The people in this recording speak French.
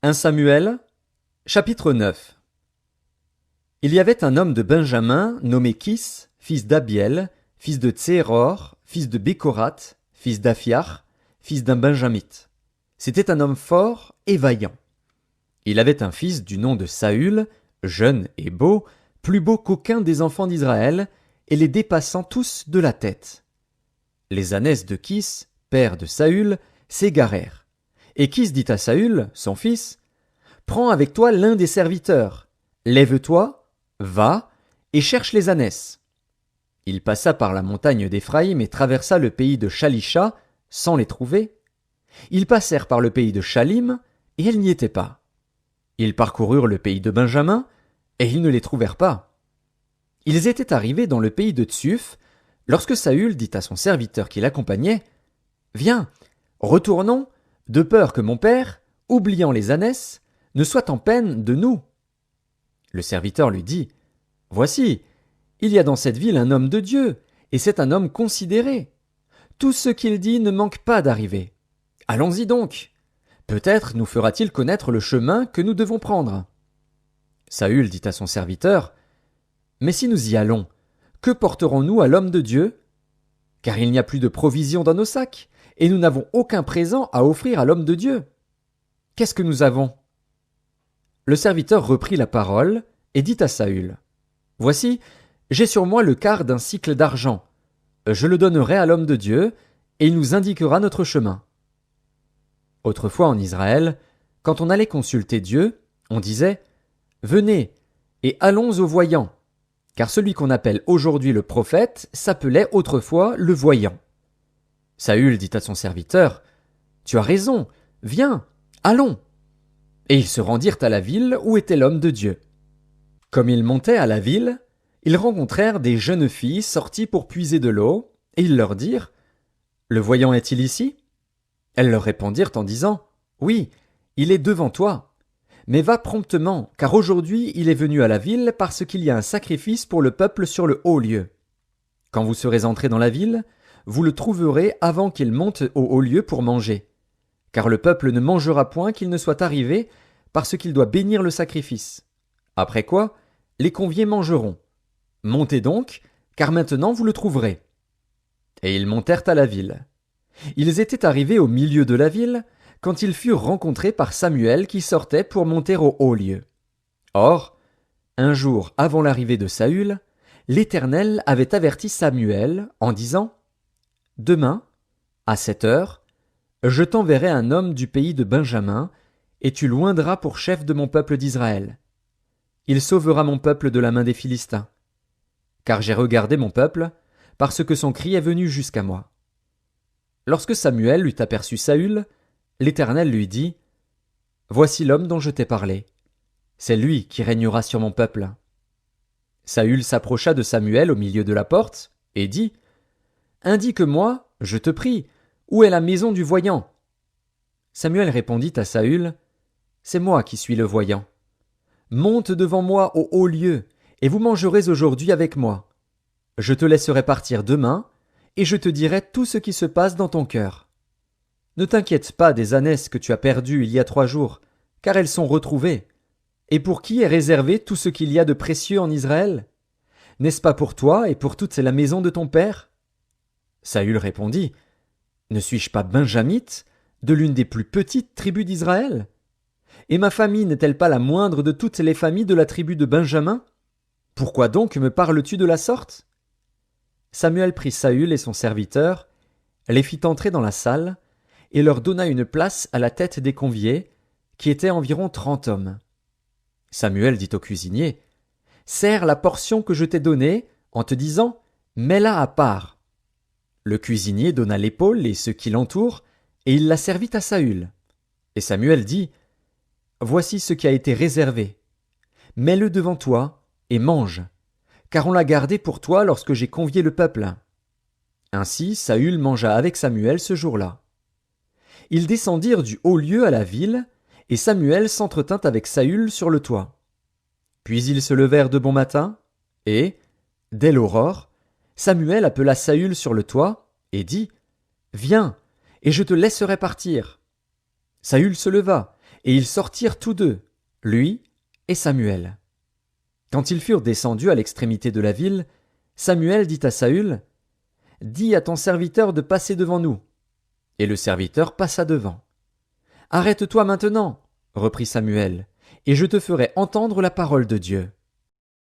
1 Samuel, chapitre 9. Il y avait un homme de Benjamin nommé Kis, fils d'Abiel, fils de Tseror, fils de Bécorat, fils d'Aphiar, fils d'un Benjamite. C'était un homme fort et vaillant. Il avait un fils du nom de Saül, jeune et beau, plus beau qu'aucun des enfants d'Israël, et les dépassant tous de la tête. Les ânesse de Kis, père de Saül, s'égarèrent. Et Kis dit à Saül, son fils, « Prends avec toi l'un des serviteurs, lève-toi, va, et cherche les ânesses. » Il passa par la montagne d'Éphraïm et traversa le pays de Shalisha, sans les trouver. Ils passèrent par le pays de Shalim, et elles n'y étaient pas. Ils parcoururent le pays de Benjamin, et ils ne les trouvèrent pas. Ils étaient arrivés dans le pays de Tsuf, lorsque Saül dit à son serviteur qui l'accompagnait, « Viens, retournons, de peur que mon père, oubliant les ânesses, ne soit en peine de nous. » Le serviteur lui dit, « Voici, il y a dans cette ville un homme de Dieu, et c'est un homme considéré. Tout ce qu'il dit ne manque pas d'arriver. Allons-y donc. Peut-être nous fera-t-il connaître le chemin que nous devons prendre. » Saül dit à son serviteur, « Mais si nous y allons, que porterons-nous à l'homme de Dieu? Car il n'y a plus de provisions dans nos sacs, et nous n'avons aucun présent à offrir à l'homme de Dieu. Qu'est-ce que nous avons? » Le serviteur reprit la parole et dit à Saül, « Voici, j'ai sur moi le quart d'un sicle d'argent. Je le donnerai à l'homme de Dieu, et il nous indiquera notre chemin. » Autrefois en Israël, quand on allait consulter Dieu, on disait, « Venez, et allons au voyant. » Car celui qu'on appelle aujourd'hui le prophète s'appelait autrefois le voyant. Saül dit à son serviteur, « Tu as raison, viens, allons. » Et ils se rendirent à la ville où était l'homme de Dieu. Comme ils montaient à la ville, ils rencontrèrent des jeunes filles sorties pour puiser de l'eau, et ils leur dirent, « Le voyant est-il ici? » Elles leur répondirent en disant, « Oui, il est devant toi. Mais va promptement, car aujourd'hui il est venu à la ville parce qu'il y a un sacrifice pour le peuple sur le haut lieu. Quand vous serez entrés dans la ville, vous le trouverez avant qu'il monte au haut lieu pour manger. Car le peuple ne mangera point qu'il ne soit arrivé, parce qu'il doit bénir le sacrifice. Après quoi, les conviés mangeront. Montez donc, car maintenant vous le trouverez. » Et ils montèrent à la ville. Ils étaient arrivés au milieu de la ville, quand ils furent rencontrés par Samuel qui sortait pour monter au haut lieu. Or, un jour avant l'arrivée de Saül, l'Éternel avait averti Samuel en disant, « Demain, à 7 heures, je t'enverrai un homme du pays de Benjamin, et tu l'oindras pour chef de mon peuple d'Israël. Il sauvera mon peuple de la main des Philistins. Car j'ai regardé mon peuple, parce que son cri est venu jusqu'à moi. » Lorsque Samuel eut aperçu Saül, l'Éternel lui dit, « Voici l'homme dont je t'ai parlé. C'est lui qui régnera sur mon peuple. » Saül s'approcha de Samuel au milieu de la porte, et dit, « Indique-moi, je te prie, où est la maison du voyant? » Samuel répondit à Saül, « C'est moi qui suis le voyant. Monte devant moi au haut lieu, et vous mangerez aujourd'hui avec moi. Je te laisserai partir demain, et je te dirai tout ce qui se passe dans ton cœur. Ne t'inquiète pas des ânesses que tu as perdues il y a 3 jours, car elles sont retrouvées. Et pour qui est réservé tout ce qu'il y a de précieux en Israël? N'est-ce pas pour toi et pour toute la maison de ton père? » Saül répondit, « Ne suis-je pas benjamite, de l'une des plus petites tribus d'Israël? Et ma famille n'est-elle pas la moindre de toutes les familles de la tribu de Benjamin? Pourquoi donc me parles-tu de la sorte? » Samuel prit Saül et son serviteur, les fit entrer dans la salle, et leur donna une place à la tête des conviés, qui étaient environ 30 hommes. Samuel dit au cuisinier, « Sers la portion que je t'ai donnée, en te disant, mets-la à part. » Le cuisinier donna l'épaule et ce qui l'entoure, et il la servit à Saül. Et Samuel dit, « Voici ce qui a été réservé. Mets-le devant toi, et mange, car on l'a gardé pour toi lorsque j'ai convié le peuple. » Ainsi Saül mangea avec Samuel ce jour-là. Ils descendirent du haut lieu à la ville, et Samuel s'entretint avec Saül sur le toit. Puis ils se levèrent de bon matin, et, dès l'aurore, Samuel appela Saül sur le toit, et dit, « Viens, et je te laisserai partir. » Saül se leva, Et ils sortirent tous deux, lui et Samuel. Quand ils furent descendus à l'extrémité de la ville, Samuel dit à Saül, « Dis à ton serviteur de passer devant nous. » Et le serviteur passa devant. « Arrête-toi maintenant, reprit Samuel, et je te ferai entendre la parole de Dieu. »